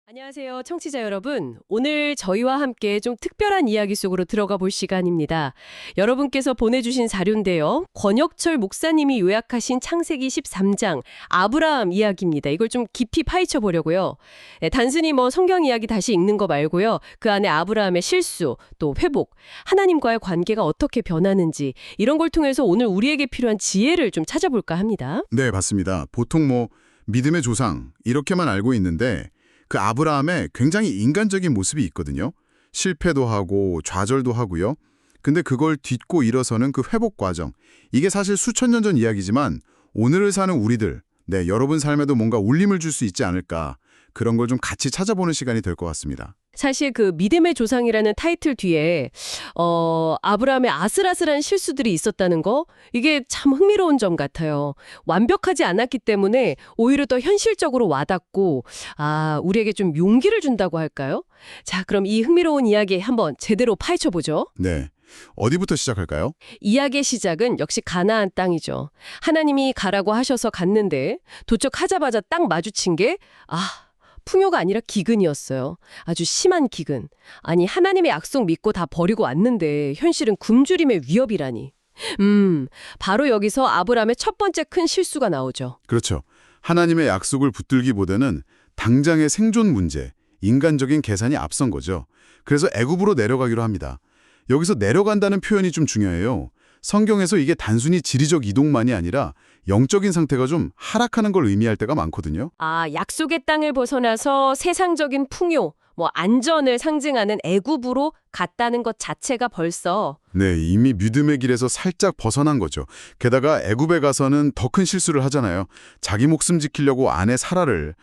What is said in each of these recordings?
안녕하세요, 청취자 여러분. 오늘 저희와 함께 좀 특별한 이야기 속으로 들어가 볼 시간입니다. 여러분께서 보내주신 자료인데요. 권혁철 목사님이 요약하신 창세기 13장 아브라함 이야기입니다. 이걸 좀 깊이 파헤쳐 보려고요. 단순히 성경 이야기 다시 읽는 거 말고요. 그 안에 아브라함의 실수, 또 회복, 하나님과의 관계가 어떻게 변하는지 이런 걸 통해서 오늘 우리에게 필요한 지혜를 좀 찾아볼까 합니다. 네, 맞습니다. 보통 믿음의 조상 이렇게만 알고 있는데 그 아브라함의 굉장히 인간적인 모습이 있거든요. 실패도 하고 좌절도 하고요. 근데 그걸 딛고 일어서는 그 회복 과정. 이게 사실 수천 년 전 이야기지만 오늘을 사는 우리들, 여러분 삶에도 뭔가 울림을 줄 수 있지 않을까. 그런 걸 좀 같이 찾아보는 시간이 될 것 같습니다. 사실 그 믿음의 조상이라는 타이틀 뒤에 아브라함의 아슬아슬한 실수들이 있었다는 거 이게 참 흥미로운 점 같아요. 완벽하지 않았기 때문에 오히려 더 현실적으로 와닿고 우리에게 좀 용기를 준다고 할까요? 자, 그럼 이 흥미로운 이야기 한번 제대로 파헤쳐 보죠. 네. 어디부터 시작할까요? 이야기의 시작은 역시 가나안 땅이죠. 하나님이 가라고 하셔서 갔는데 도착하자마자 딱 마주친 게 풍요가 아니라 기근이었어요. 아주 심한 기근. 아니, 하나님의 약속 믿고 다 버리고 왔는데 현실은 굶주림의 위협이라니. 바로 여기서 아브라함의 첫 번째 큰 실수가 나오죠. 그렇죠. 하나님의 약속을 붙들기보다는 당장의 생존 문제, 인간적인 계산이 앞선 거죠. 그래서 애굽으로 내려가기로 합니다. 여기서 내려간다는 표현이 좀 중요해요. 성경에서 이게 단순히 지리적 이동만이 아니라 영적인 상태가 좀 하락하는 걸 의미할 때가 많거든요. 약속의 땅을 벗어나서 세상적인 풍요, 안전을 상징하는 애굽으로 갔다는 것 자체가 벌써 네, 이미 믿음의 길에서 살짝 벗어난 거죠. 게다가 애굽에 가서는 더 큰 실수를 하잖아요. 자기 목숨 지키려고 아내 사라를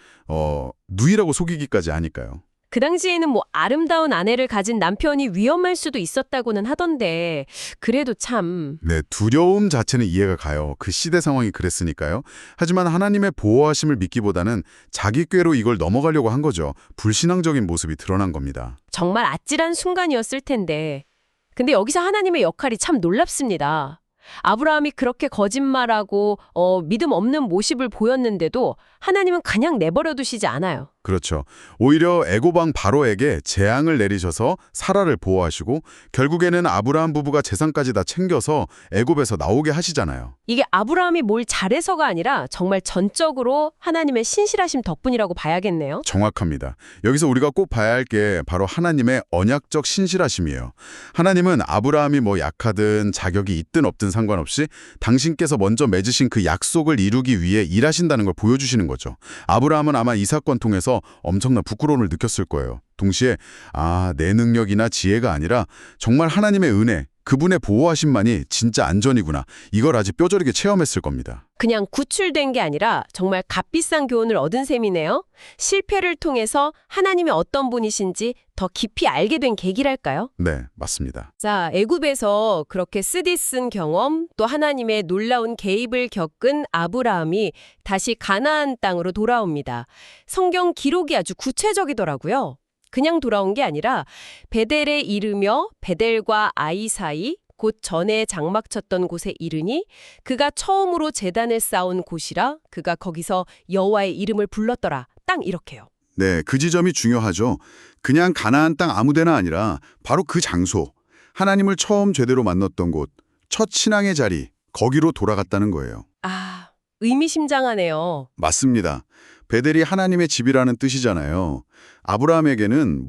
누이라고 속이기까지 하니까요. 그 당시에는 아름다운 아내를 가진 남편이 위험할 수도 있었다고는 하던데 그래도 참... 네, 두려움 자체는 이해가 가요. 그 시대 상황이 그랬으니까요. 하지만 하나님의 보호하심을 믿기보다는 자기 꾀로 이걸 넘어가려고 한 거죠. 불신앙적인 모습이 드러난 겁니다. 정말 아찔한 순간이었을 텐데. 근데 여기서 하나님의 역할이 참 놀랍습니다. 아브라함이 그렇게 거짓말하고 믿음 없는 모습을 보였는데도 하나님은 그냥 내버려 두시지 않아요. 그렇죠. 오히려 애굽 왕 바로에게 재앙을 내리셔서 사라를 보호하시고 결국에는 아브라함 부부가 재산까지 다 챙겨서 애굽에서 나오게 하시잖아요. 이게 아브라함이 뭘 잘해서가 아니라 정말 전적으로 하나님의 신실하심 덕분이라고 봐야겠네요. 정확합니다. 여기서 우리가 꼭 봐야 할 게 바로 하나님의 언약적 신실하심이에요. 하나님은 아브라함이 약하든 자격이 있든 없든 상관없이 당신께서 먼저 맺으신 그 약속을 이루기 위해 일하신다는 걸 보여주시는 거죠. 아브라함은 아마 이 사건 통해서 엄청난 부끄러움을 느꼈을 거예요. 동시에 내 능력이나 지혜가 아니라 정말 하나님의 은혜, 그분의 보호하심만이 진짜 안전이구나. 이걸 아주 뼈저리게 체험했을 겁니다. 그냥 구출된 게 아니라 정말 값비싼 교훈을 얻은 셈이네요. 실패를 통해서 하나님이 어떤 분이신지 더 깊이 알게 된 계기랄까요? 네, 맞습니다. 자, 애굽에서 그렇게 쓰디쓴 경험, 또 하나님의 놀라운 개입을 겪은 아브라함이 다시 가나안 땅으로 돌아옵니다. 성경 기록이 아주 구체적이더라고요. 그냥 돌아온 게 아니라 베델에 이르며 베델과 아이 사이 곧 전에 장막 쳤던 곳에 이르니 그가 처음으로 제단을 쌓은 곳이라 그가 거기서 여호와의 이름을 불렀더라. 딱 이렇게요. 네, 그 지점이 중요하죠. 그냥 가나안 땅 아무데나 아니라 바로 그 장소, 하나님을 처음 제대로 만났던 곳, 첫 신앙의 자리, 거기로 돌아갔다는 거예요. 의미심장하네요. 맞습니다. 베델이 하나님의 집이라는 뜻이잖아요. 아브라함에게는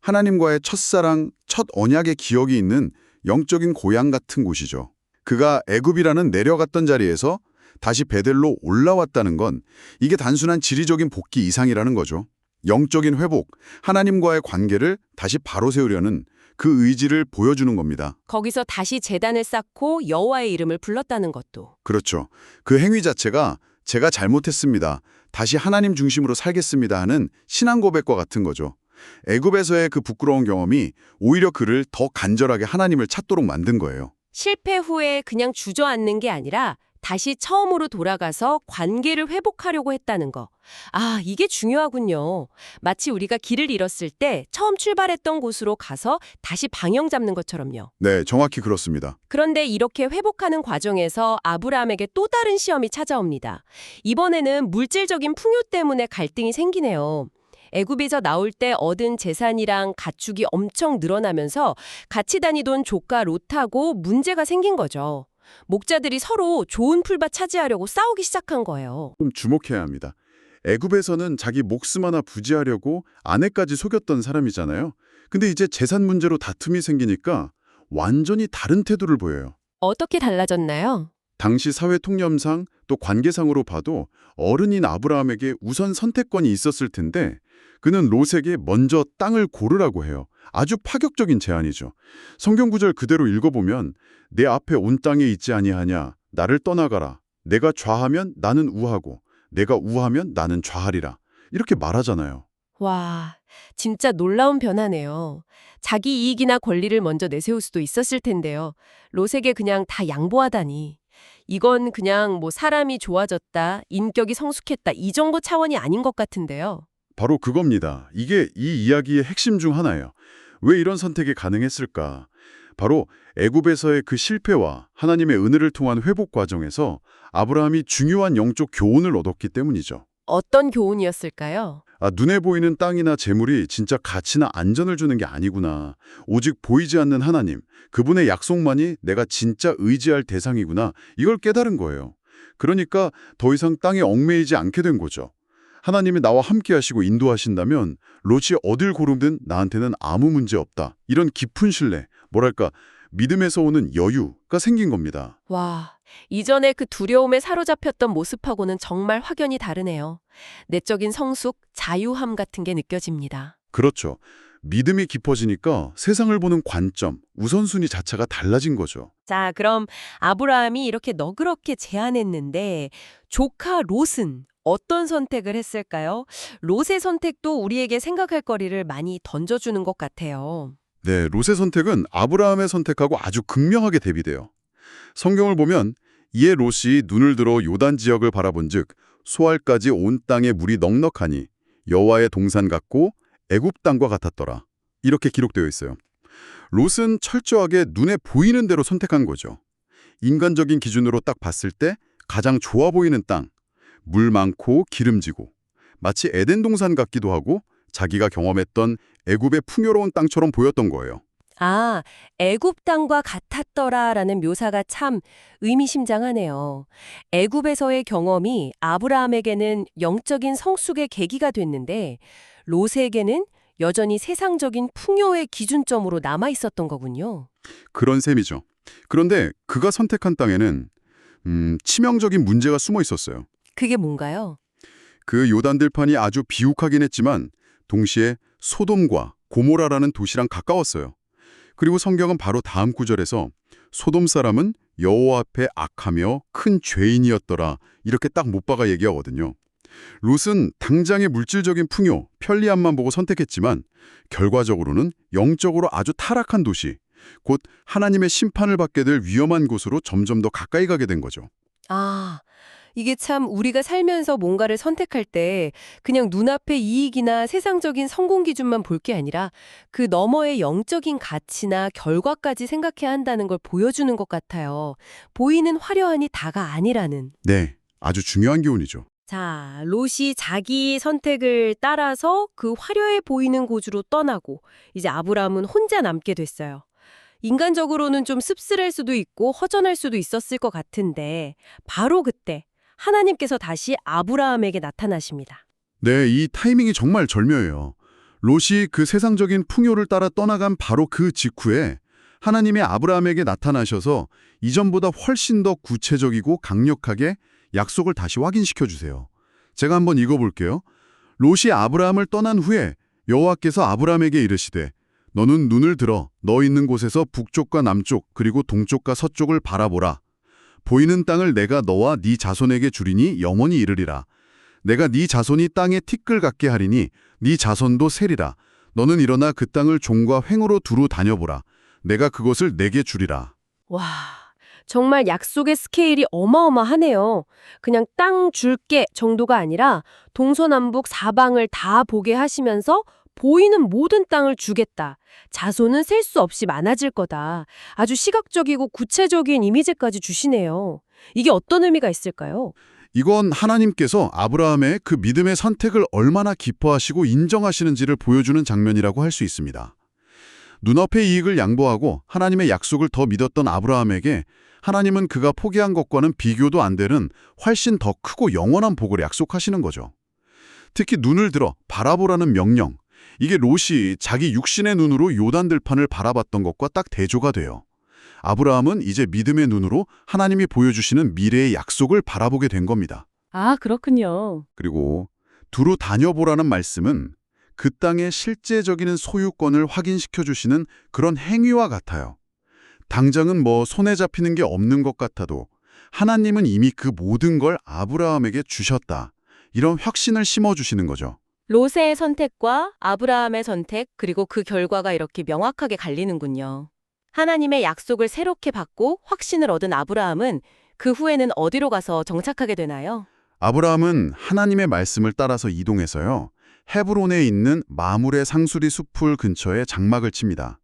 하나님과의 첫사랑, 첫 언약의 기억이 있는 영적인 고향 같은 곳이죠. 그가 애굽이라는 내려갔던 자리에서 다시 베델로 올라왔다는 건 이게 단순한 지리적인 복귀 이상이라는 거죠. 영적인 회복, 하나님과의 관계를 다시 바로 세우려는 그 의지를 보여주는 겁니다. 거기서 다시 제단을 쌓고 여호와의 이름을 불렀다는 것도. 그렇죠. 그 행위 자체가 제가 잘못했습니다. 다시 하나님 중심으로 살겠습니다 하는 신앙 고백과 같은 거죠. 애굽에서의 그 부끄러운 경험이 오히려 그를 더 간절하게 하나님을 찾도록 만든 거예요. 실패 후에 그냥 주저앉는 게 아니라 다시 처음으로 돌아가서 관계를 회복하려고 했다는 거. 이게 중요하군요. 마치 우리가 길을 잃었을 때 처음 출발했던 곳으로 가서 다시 방향 잡는 것처럼요. 네, 정확히 그렇습니다. 그런데 이렇게 회복하는 과정에서 아브라함에게 또 다른 시험이 찾아옵니다. 이번에는 물질적인 풍요 때문에 갈등이 생기네요. 애굽에서 나올 때 얻은 재산이랑 가축이 엄청 늘어나면서 같이 다니던 조카 롯하고 문제가 생긴 거죠. 목자들이 서로 좋은 풀밭 차지하려고 싸우기 시작한 거예요. 좀 주목해야 합니다. 애굽에서는 자기 목숨 하나 부지하려고 아내까지 속였던 사람이잖아요. 근데 이제 재산 문제로 다툼이 생기니까 완전히 다른 태도를 보여요. 어떻게 달라졌나요? 당시 사회 통념상 또 관계상으로 봐도 어른인 아브라함에게 우선 선택권이 있었을 텐데 그는 롯에게 먼저 땅을 고르라고 해요. 아주 파격적인 제안이죠. 성경 구절 그대로 읽어보면 내 앞에 온 땅에 있지 아니하냐 나를 떠나가라. 내가 좌하면 나는 우하고 내가 우하면 나는 좌하리라. 이렇게 말하잖아요. 와, 진짜 놀라운 변화네요. 자기 이익이나 권리를 먼저 내세울 수도 있었을 텐데요. 롯에게 그냥 다 양보하다니. 이건 그냥 뭐 사람이 좋아졌다, 인격이 성숙했다 이 정도 차원이 아닌 것 같은데요. 바로 그겁니다. 이게 이 이야기의 핵심 중 하나예요. 왜 이런 선택이 가능했을까? 바로 애굽에서의 그 실패와 하나님의 은혜를 통한 회복 과정에서 아브라함이 중요한 영적 교훈을 얻었기 때문이죠. 어떤 교훈이었을까요? 눈에 보이는 땅이나 재물이 진짜 가치나 안전을 주는 게 아니구나. 오직 보이지 않는 하나님, 그분의 약속만이 내가 진짜 의지할 대상이구나. 이걸 깨달은 거예요. 그러니까 더 이상 땅에 얽매이지 않게 된 거죠. 하나님이 나와 함께 하시고 인도하신다면 롯이 어딜 고르든 나한테는 아무 문제 없다. 이런 깊은 신뢰, 뭐랄까 믿음에서 오는 여유가 생긴 겁니다. 와, 이전에 그 두려움에 사로잡혔던 모습하고는 정말 확연히 다르네요. 내적인 성숙, 자유함 같은 게 느껴집니다. 그렇죠. 믿음이 깊어지니까 세상을 보는 관점, 우선순위 자체가 달라진 거죠. 자, 그럼 아브라함이 이렇게 너그럽게 제안했는데 조카 롯은 어떤 선택을 했을까요? 롯의 선택도 우리에게 생각할 거리를 많이 던져주는 것 같아요. 네, 롯의 선택은 아브라함의 선택하고 아주 극명하게 대비돼요. 성경을 보면 이에 롯이 눈을 들어 요단 지역을 바라본즉 소알까지 온 땅에 물이 넉넉하니 여호와의 동산 같고 애굽 땅과 같았더라. 이렇게 기록되어 있어요. 롯은 철저하게 눈에 보이는 대로 선택한 거죠. 인간적인 기준으로 딱 봤을 때 가장 좋아 보이는 땅, 물 많고 기름지고 마치 에덴 동산 같기도 하고 자기가 경험했던 애굽의 풍요로운 땅처럼 보였던 거예요. 아, 애굽 땅과 같았더라라는 묘사가 참 의미심장하네요. 애굽에서의 경험이 아브라함에게는 영적인 성숙의 계기가 됐는데 롯에게는 여전히 세상적인 풍요의 기준점으로 남아 있었던 거군요. 그런 셈이죠. 그런데 그가 선택한 땅에는 치명적인 문제가 숨어 있었어요. 그게 뭔가요? 그 요단 들판이 아주 비옥하긴 했지만 동시에 소돔과 고모라라는 도시랑 가까웠어요. 그리고 성경은 바로 다음 구절에서 소돔 사람은 여호와 앞에 악하며 큰 죄인이었더라 이렇게 딱 못 박아 얘기하거든요. 롯은 당장의 물질적인 풍요, 편리함만 보고 선택했지만 결과적으로는 영적으로 아주 타락한 도시, 곧 하나님의 심판을 받게 될 위험한 곳으로 점점 더 가까이 가게 된 거죠. 아, 이게 참 우리가 살면서 뭔가를 선택할 때 그냥 눈앞의 이익이나 세상적인 성공 기준만 볼 게 아니라 그 너머의 영적인 가치나 결과까지 생각해야 한다는 걸 보여주는 것 같아요. 보이는 화려함이 다가 아니라는. 네, 아주 중요한 교훈이죠. 자, 롯이 자기 선택을 따라서 그 화려해 보이는 곳으로 떠나고 이제 아브라함은 혼자 남게 됐어요. 인간적으로는 좀 씁쓸할 수도 있고 허전할 수도 있었을 것 같은데 바로 그때 하나님께서 다시 아브라함에게 나타나십니다. 네, 이 타이밍이 정말 절묘해요. 롯이 그 세상적인 풍요를 따라 떠나간 바로 그 직후에 하나님이 아브라함에게 나타나셔서 이전보다 훨씬 더 구체적이고 강력하게 약속을 다시 확인시켜 주세요. 제가 한번 읽어볼게요. 롯이 아브라함을 떠난 후에 여호와께서 아브라함에게 이르시되 너는 눈을 들어 너 있는 곳에서 북쪽과 남쪽 그리고 동쪽과 서쪽을 바라보라. 보이는 땅을 내가 너와 네 자손에게 주리니 영원히 이르리라. 내가 네 자손이 땅에 티끌 같게 하리니 네 자손도 세리라. 너는 일어나 그 땅을 종과 횡으로 두루 다녀보라. 내가 그것을 내게 주리라. 와, 정말 약속의 스케일이 어마어마하네요. 그냥 땅 줄게 정도가 아니라 동서남북 사방을 다 보게 하시면서 보이는 모든 땅을 주겠다. 자손은 셀 수 없이 많아질 거다. 아주 시각적이고 구체적인 이미지까지 주시네요. 이게 어떤 의미가 있을까요? 이건 하나님께서 아브라함의 그 믿음의 선택을 얼마나 기뻐하시고 인정하시는지를 보여주는 장면이라고 할 수 있습니다. 눈앞의 이익을 양보하고 하나님의 약속을 더 믿었던 아브라함에게 하나님은 그가 포기한 것과는 비교도 안 되는 훨씬 더 크고 영원한 복을 약속하시는 거죠. 특히 눈을 들어 바라보라는 명령, 이게 롯이 자기 육신의 눈으로 요단 들판을 바라봤던 것과 딱 대조가 돼요. 아브라함은 이제 믿음의 눈으로 하나님이 보여주시는 미래의 약속을 바라보게 된 겁니다. 아, 그렇군요. 그리고 두루 다녀보라는 말씀은 그 땅의 실제적인 소유권을 확인시켜 주시는 그런 행위와 같아요. 당장은 뭐 손에 잡히는 게 없는 것 같아도 하나님은 이미 그 모든 걸 아브라함에게 주셨다. 이런 확신을 심어주시는 거죠. 롯의 선택과 아브라함의 선택, 그리고 그 결과가 이렇게 명확하게 갈리는군요. 하나님의 약속을 새롭게 받고 확신을 얻은 아브라함은 그 후에는 어디로 가서 정착하게 되나요? 아브라함은 하나님의 말씀을 따라서 이동해서요. 헤브론에 있는 마므레 상수리 숲풀 근처에 장막을 칩니다.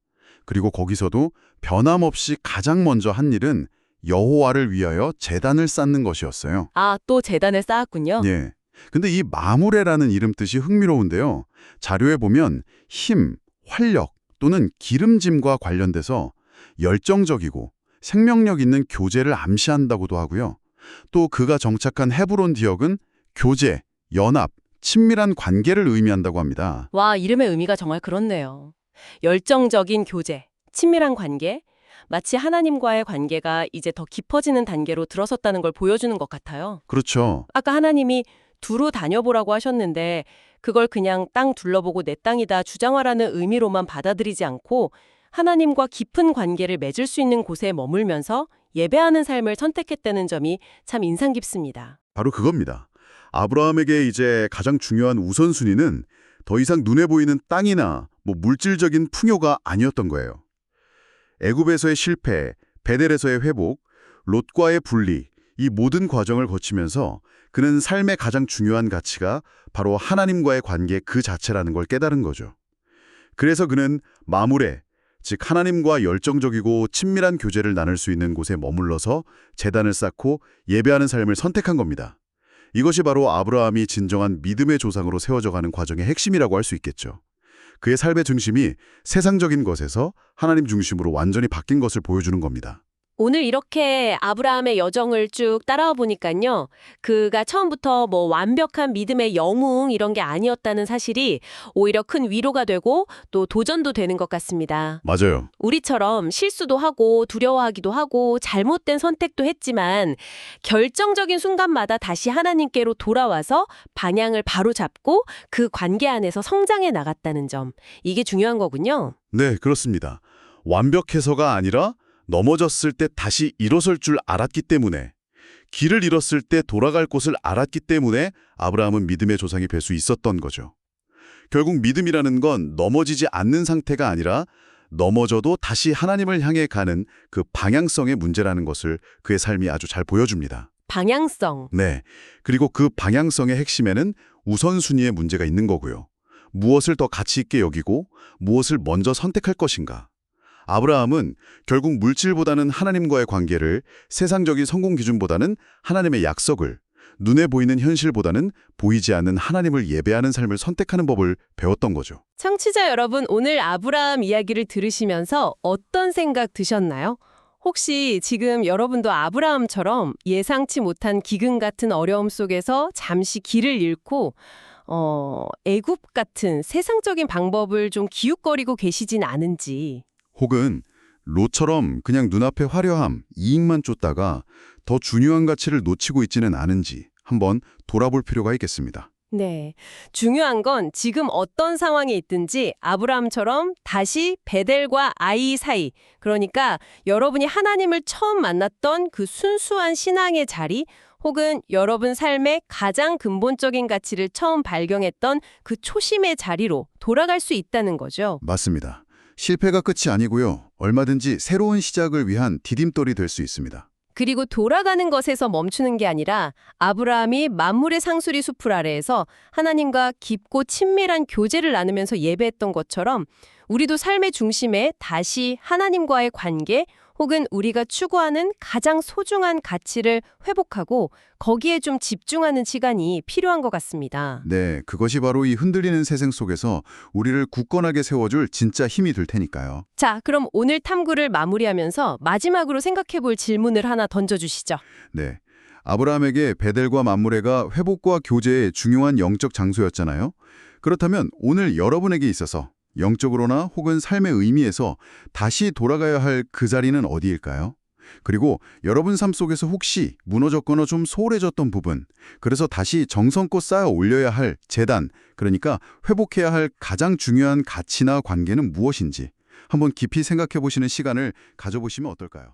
그리고 거기서도 변함없이 가장 먼저 한 일은 여호와를 위하여 제단을 쌓는 것이었어요. 아, 또 제단을 쌓았군요. 예. 근데 이 마므레라는 이름 뜻이 흥미로운데요. 자료에 보면 힘, 활력 또는 기름짐과 관련돼서 열정적이고 생명력 있는 교제를 암시한다고도 하고요. 또 그가 정착한 헤브론 지역은 교제, 연합, 친밀한 관계를 의미한다고 합니다. 와, 이름의 의미가 정말 그렇네요. 열정적인 교제, 친밀한 관계, 마치 하나님과의 관계가 이제 더 깊어지는 단계로 들어섰다는 걸 보여주는 것 같아요. 그렇죠. 아까 하나님이 두루 다녀보라고 하셨는데 그걸 그냥 땅 둘러보고 내 땅이다 주장하라는 의미로만 받아들이지 않고 하나님과 깊은 관계를 맺을 수 있는 곳에 머물면서 예배하는 삶을 선택했다는 점이 참 인상 깊습니다. 바로 그겁니다. 아브라함에게 이제 가장 중요한 우선순위는 더 이상 눈에 보이는 땅이나 물질적인 풍요가 아니었던 거예요. 애굽에서의 실패, 베델에서의 회복, 롯과의 분리, 이 모든 과정을 거치면서 그는 삶의 가장 중요한 가치가 바로 하나님과의 관계 그 자체라는 걸 깨달은 거죠. 그래서 그는 마므레, 즉 하나님과 열정적이고 친밀한 교제를 나눌 수 있는 곳에 머물러서 제단을 쌓고 예배하는 삶을 선택한 겁니다. 이것이 바로 아브라함이 진정한 믿음의 조상으로 세워져가는 과정의 핵심이라고 할 수 있겠죠. 그의 삶의 중심이 세상적인 것에서 하나님 중심으로 완전히 바뀐 것을 보여주는 겁니다. 오늘 이렇게 아브라함의 여정을 쭉 따라와 보니까요. 그가 처음부터 완벽한 믿음의 영웅 이런 게 아니었다는 사실이 오히려 큰 위로가 되고 또 도전도 되는 것 같습니다. 맞아요. 우리처럼 실수도 하고 두려워하기도 하고 잘못된 선택도 했지만 결정적인 순간마다 다시 하나님께로 돌아와서 방향을 바로 잡고 그 관계 안에서 성장해 나갔다는 점. 이게 중요한 거군요. 네, 그렇습니다. 완벽해서가 아니라 넘어졌을 때 다시 일어설 줄 알았기 때문에, 길을 잃었을 때 돌아갈 곳을 알았기 때문에 아브라함은 믿음의 조상이 될 수 있었던 거죠. 결국 믿음이라는 건 넘어지지 않는 상태가 아니라 넘어져도 다시 하나님을 향해 가는 그 방향성의 문제라는 것을 그의 삶이 아주 잘 보여줍니다. 방향성. 네, 그리고 그 방향성의 핵심에는 우선순위의 문제가 있는 거고요. 무엇을 더 가치 있게 여기고 무엇을 먼저 선택할 것인가. 아브라함은 결국 물질보다는 하나님과의 관계를, 세상적인 성공 기준보다는 하나님의 약속을, 눈에 보이는 현실보다는 보이지 않는 하나님을 예배하는 삶을 선택하는 법을 배웠던 거죠. 청취자 여러분, 오늘 아브라함 이야기를 들으시면서 어떤 생각 드셨나요? 혹시 지금 여러분도 아브라함처럼 예상치 못한 기근 같은 어려움 속에서 잠시 길을 잃고 애굽 같은 세상적인 방법을 좀 기웃거리고 계시진 않은지. 혹은 롯처럼 그냥 눈앞의 화려함, 이익만 쫓다가 더 중요한 가치를 놓치고 있지는 않은지 한번 돌아볼 필요가 있겠습니다. 네. 중요한 건 지금 어떤 상황에 있든지 아브라함처럼 다시 베델과 아이 사이, 그러니까 여러분이 하나님을 처음 만났던 그 순수한 신앙의 자리, 혹은 여러분 삶의 가장 근본적인 가치를 처음 발견했던 그 초심의 자리로 돌아갈 수 있다는 거죠. 맞습니다. 실패가 끝이 아니고요. 얼마든지 새로운 시작을 위한 디딤돌이 될 수 있습니다. 그리고 돌아가는 것에서 멈추는 게 아니라 아브라함이 만물의 상수리 숲을 아래에서 하나님과 깊고 친밀한 교제를 나누면서 예배했던 것처럼 우리도 삶의 중심에 다시 하나님과의 관계 혹은 우리가 추구하는 가장 소중한 가치를 회복하고 거기에 좀 집중하는 시간이 필요한 것 같습니다. 네, 그것이 바로 이 흔들리는 세상 속에서 우리를 굳건하게 세워줄 진짜 힘이 될 테니까요. 자, 그럼 오늘 탐구를 마무리하면서 마지막으로 생각해 볼 질문을 하나 던져주시죠. 네, 아브라함에게 베델과 mamre가 회복과 교제의 중요한 영적 장소였잖아요. 그렇다면 오늘 여러분에게 있어서 영적으로나 혹은 삶의 의미에서 다시 돌아가야 할 그 자리는 어디일까요? 그리고 여러분 삶 속에서 혹시 무너졌거나 좀 소홀해졌던 부분, 그래서 다시 정성껏 쌓아 올려야 할 재단, 그러니까 회복해야 할 가장 중요한 가치나 관계는 무엇인지 한번 깊이 생각해 보시는 시간을 가져보시면 어떨까요?